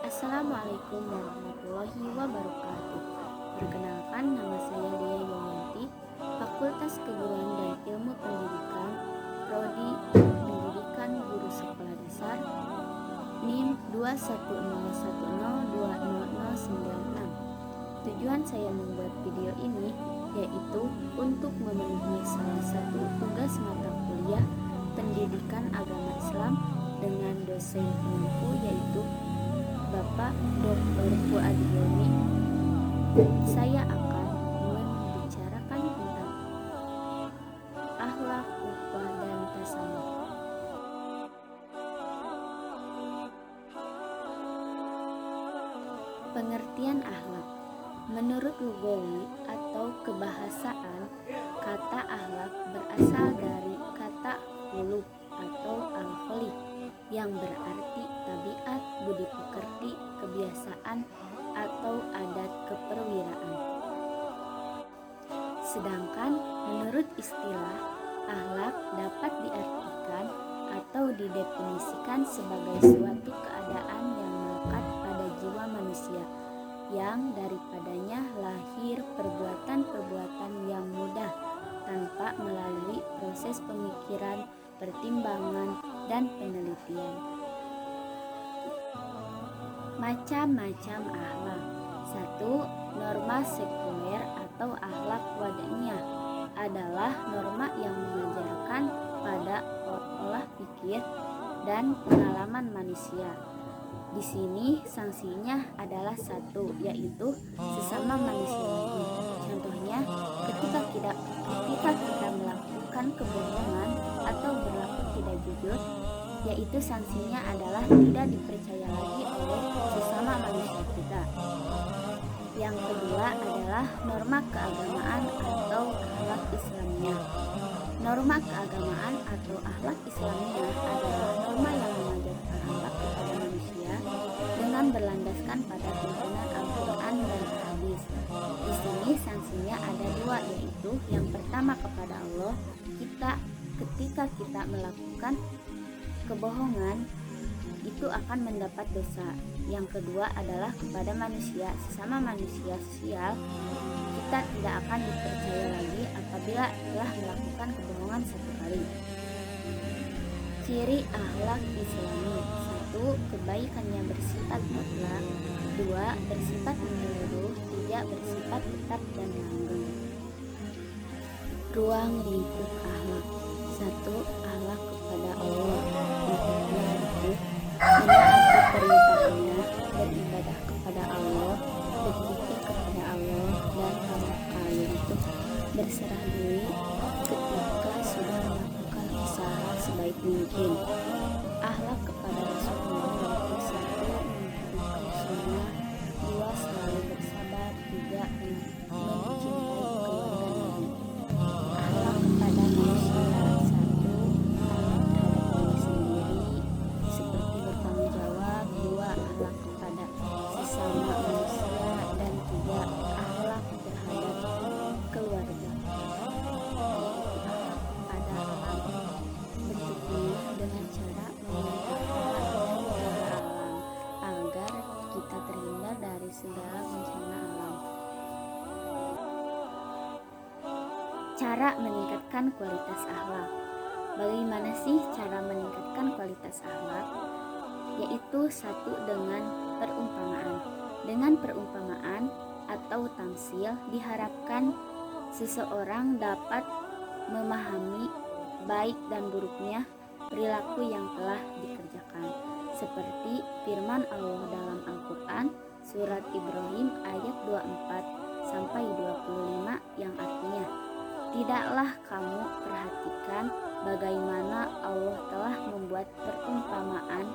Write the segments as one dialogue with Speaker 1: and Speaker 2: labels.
Speaker 1: Assalamualaikum warahmatullahi wabarakatuh. Perkenalkan, nama saya Lia Yomanti, Fakultas Keguruan dan Ilmu Pendidikan, Prodi Pendidikan Guru Sekolah Dasar, NIM 21010200096. Tujuan saya membuat video ini yaitu untuk memenuhi salah satu tugas mata kuliah Pendidikan Agama Islam dengan dosen pengampu yaitu Bapak Dr. Fuad Hilmi. Saya akan membicarakan tentang akhlak, ukhuwah, dan tasamuh. Pengertian akhlak. Menurut lugawi atau kebahasaan, kata akhlak berasal dari kata khuluq atau al-khuluq yang berarti tabiat, budi pekerti, kebiasaan, atau adat keperwiraan. Sedangkan menurut istilah, akhlak dapat diartikan atau didefinisikan sebagai suatu keadaan yang melekat pada jiwa manusia, yang daripadanya lahir perbuatan-perbuatan yang mudah tanpa melalui proses pemikiran, pertimbangan, dan penelitian. Macam-macam akhlak. 1. Norma sekuler atau akhlak wad'iyah adalah norma yang mengajarkan pada olah pikir dan pengalaman manusia. Di sini sanksinya adalah satu, yaitu sesama manusia lagi. Contohnya, ketika kita melakukan kebohongan atau berlaku tidak jujur, yaitu sanksinya adalah tidak dipercaya lagi oleh sesama manusia kita. Yang kedua adalah norma keagamaan atau akhlak Islamiyah. Norma keagamaan atau akhlak Islamiyah adalah norma yang mengajarkan akhlak kepada manusia dengan berlandaskan pada tuntunan Al-Quran dan hadis. Di sini sanksinya ada dua, yaitu yang pertama kepada Allah, ketika kita melakukan kebohongan itu akan mendapat dosa. Yang kedua adalah kepada manusia, sesama manusia sosial, kita tidak akan dipercaya lagi apabila telah melakukan kebohongan satu kali. Ciri akhlak Islami. 1. Kebaikannya bersifat mutlak. 2. Bersifat menyeluruh. 3. Bersifat tetap dan langgeng. Ruang lingkup akhlak. 1. Akhlak kepada Allah. Maksudnya itu menaati perintahnya, beribadah kepada Allah, berzikir kepada Allah, dan tawakal, yaitu berserah diri ketika sudah melakukan usaha sebaik mungkin. Akhlak kepada Rasulullah yaitu 1. Menghidupkan sunnah. 2. Selalu bersabar. 3. Mencintai keluarga Nabi. Akhlak kepada manusia. 1. Akhlak terhadap diri sendiri seperti bertanggung jawab. 2. Akhlak kepada sesama manusia. Dan 3. Akhlak terhadap keluarga, yaitu akhlak kepada alam. Bentuknya dengan cara memelihara dan menjaga alam agar kita terhindar dari segala bencana alam. Cara meningkatkan kualitas akhlak. Bagaimana sih cara meningkatkan kualitas akhlak? Yaitu 1. Dengan perumpamaan. Dengan perumpamaan atau tamsil diharapkan seseorang dapat memahami baik dan buruknya perilaku yang telah dikerjakan. Seperti firman Allah dalam Al-Quran surat Ibrahim ayat 24-25 yang artinya, tidaklah kamu perhatikan bagaimana Allah telah membuat perumpamaan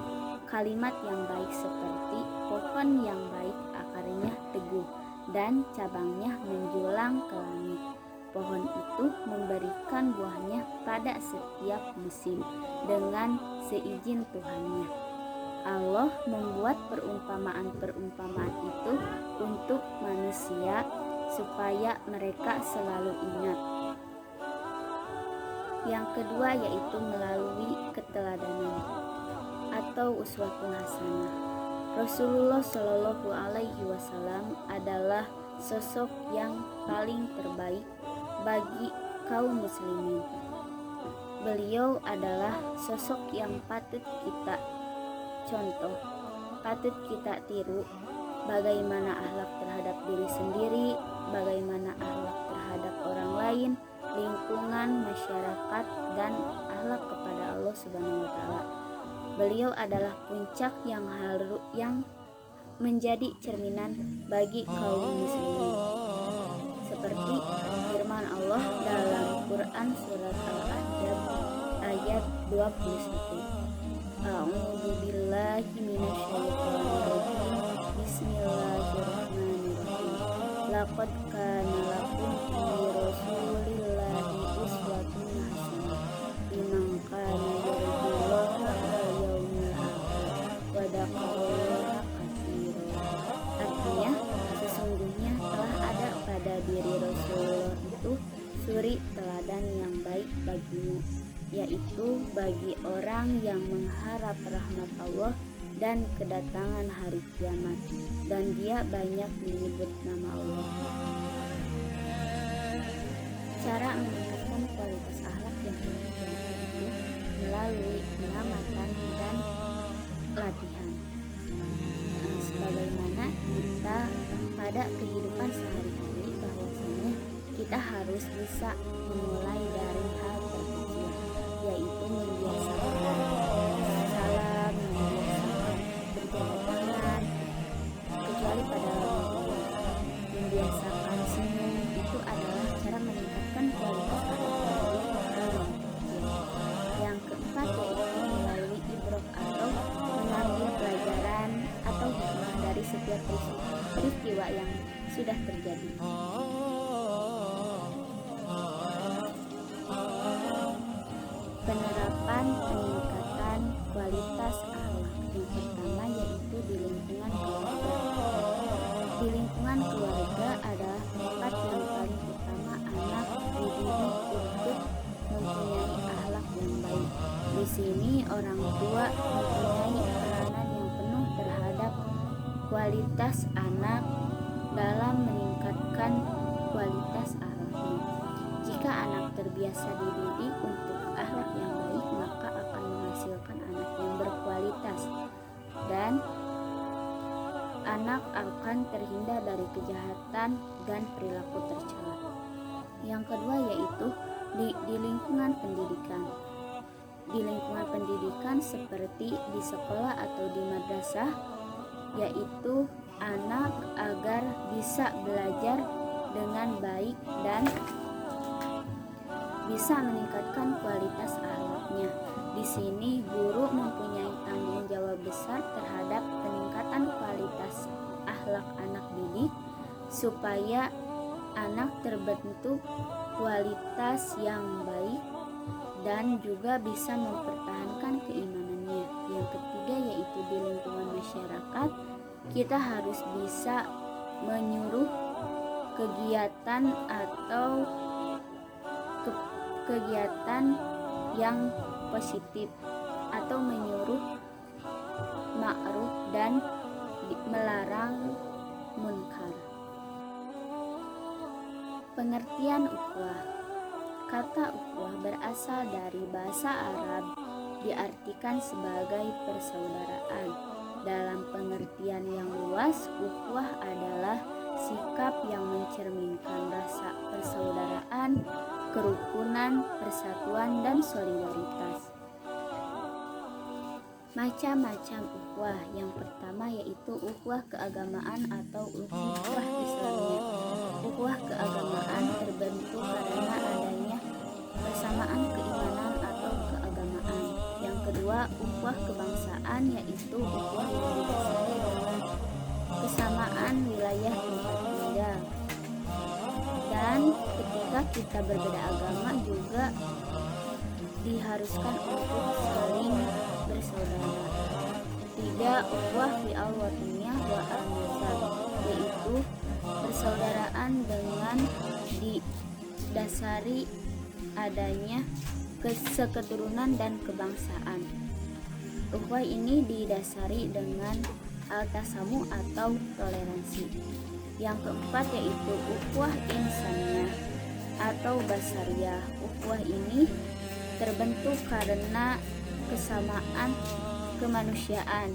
Speaker 1: kalimat yang baik seperti pohon yang baik akarnya teguh dan cabangnya menjulang ke langit. Pohon itu memberikan buahnya pada setiap musim dengan seizin Tuhannya. Allah membuat perumpamaan-perumpamaan itu untuk manusia supaya mereka selalu ingat. Yang kedua yaitu melalui keteladanan atau uswatun hasanah. Rasulullah Shallallahu Alaihi Wasallam adalah sosok yang paling terbaik bagi kaum muslimin. Beliau adalah sosok yang patut kita contoh, patut kita tiru. Bagaimana akhlak terhadap diri sendiri, bagaimana akhlak terhadap orang lain, lingkungan, masyarakat, dan akhlak kepada Allah Subhanahu wa taala. Beliau adalah puncak yang menjadi cerminan bagi kaum muslimin. Seperti firman Allah dalam Quran surat Al-Ahzab ayat 21. A'udzu billahi minasyaitonir rajim. Bismillahirrahmanirrahim. Laqad kana lakum fi Rasulillahi uswatun hasanah liman kana yarjullaha wal yawmil akhir wa dzakarallaha katsiran. Artinya, sesungguhnya telah ada pada diri Rasulullah itu suri teladan yang baik bagimu, yaitu bagi orang yang mengharap rahmat Allah dan kedatangan hari kiamat, dan dia banyak menyebut nama Allah. Cara meningkatkan kualitas akhlak yang tinggi itu melalui pengamatan dan latihan. Sebagaimana kita pada kehidupan sehari-hari, bahwasanya kita harus bisa memulai dari hal terkecil, yaitu membiasakan salam, membiasakan berjabat tangan, kecuali pada Ramadan. Membiasakan senyum itu adalah cara meningkatkan kualitas akhlak dari hal kecil. Yang keempat yaitu melalui ibrah atau mengambil pelajaran atau hikmah dari setiap peristiwa yang sudah terjadi. Penerapan peningkatan kualitas akhlak yang pertama yaitu di lingkungan keluarga. Di lingkungan keluarga adalah tempat yang paling utama anak dididik untuk mempunyai akhlak yang baik. Di sini orang tua mempunyai peranan yang penuh terhadap kualitas anak dalam meningkatkan kualitas akhlaknya. Jika anak terbiasa dididik untuk akhlak yang baik, maka akan menghasilkan anak yang berkualitas dan anak akan terhindar dari kejahatan dan perilaku tercela. Yang kedua yaitu di lingkungan pendidikan. Di lingkungan pendidikan seperti di sekolah atau di madrasah, yaitu anak agar bisa belajar dengan baik dan bisa meningkatkan kualitas akhlaknya. Di sini guru mempunyai tanggung jawab besar terhadap peningkatan kualitas akhlak anak didik supaya anak terbentuk kualitas yang baik dan juga bisa mempertahankan keimanannya. Yang ketiga yaitu di lingkungan masyarakat, kita harus bisa menyuruh kegiatan atau kegiatan yang positif atau menyuruh ma'ruf dan melarang munkar. Pengertian ukhuwah. Kata ukhuwah berasal dari bahasa Arab, diartikan sebagai persaudaraan. Dalam pengertian yang luas, ukhuwah adalah sikap yang mencerminkan rasa persaudaraan, kerukunan, persatuan, dan solidaritas. Macam-macam ukhuwah. Yang pertama yaitu ukhuwah keagamaan atau ukhuwah Islamiyah. Ukhuwah keagamaan terbentuk karena adanya persamaan keimanan atau keagamaan. Yang kedua, ukhuwah kebangsaan yaitu ukhuwah yang didasari dengan kesamaan wilayah tempat tinggal. Dan ketika kita berbeda agama juga diharuskan untuk saling bersaudara. Tiga, ukhuwah fi al-wataniyah wa al-nasab, yaitu persaudaraan dengan didasari adanya keseketurunan dan kebangsaan. Ukhuwah ini didasari dengan al-tasamu atau toleransi. Yang keempat yaitu ukhuwah insaniyah atau basariyah. Ukhuwah ini terbentuk karena kesamaan kemanusiaan,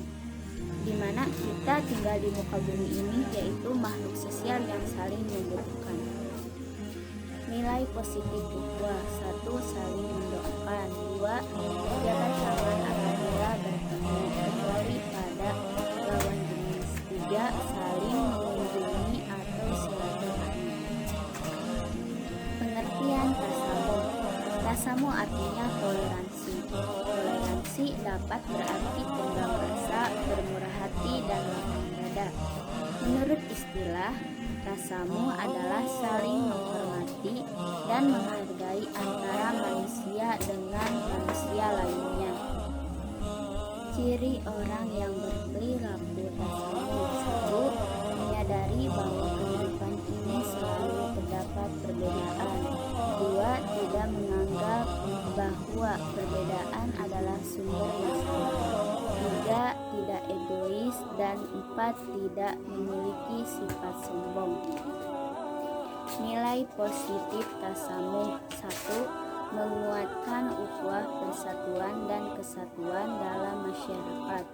Speaker 1: di mana kita tinggal di muka bumi ini, yaitu makhluk sosial yang saling membutuhkan. Nilai positif ukhuwah: 1. Saling mendoakan. 2. Jaga tangan apabila bertemu, kecuali pada lawan jenis. 3. Saling mengunjungi atau silaturahmi. Pengertian tasamu. Tasamu artinya toleransi. Toleransi dapat berarti tenggang rasa, bermurah hati, dan lapang dada. Menurut istilah, tasamu adalah saling menghormati dan menghargai antara manusia dengan manusia lainnya. Ciri orang yang berperilaku tasamu: 1. Menyadari bahwa kehidupan ini selalu terdapat perbedaan. 2. Tidak menganggap bahwa perbedaan adalah sumber masalah. 3. Tidak egois. Dan 4. Tidak memiliki sifat sombong. Nilai positif tasamuh: 1. Menguatkan ukhuwah, persatuan, dan kesatuan dalam masyarakat.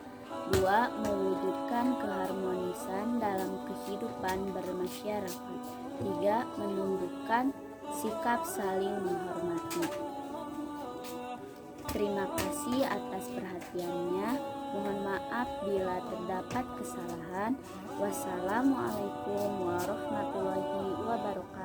Speaker 1: 2. Mewujudkan keharmonisan dalam kehidupan bermasyarakat. 3. Menumbuhkan sikap saling menghormati. Terima kasih atas perhatiannya. Mohon maaf bila terdapat kesalahan. Wassalamualaikum warahmatullahi wabarakatuh.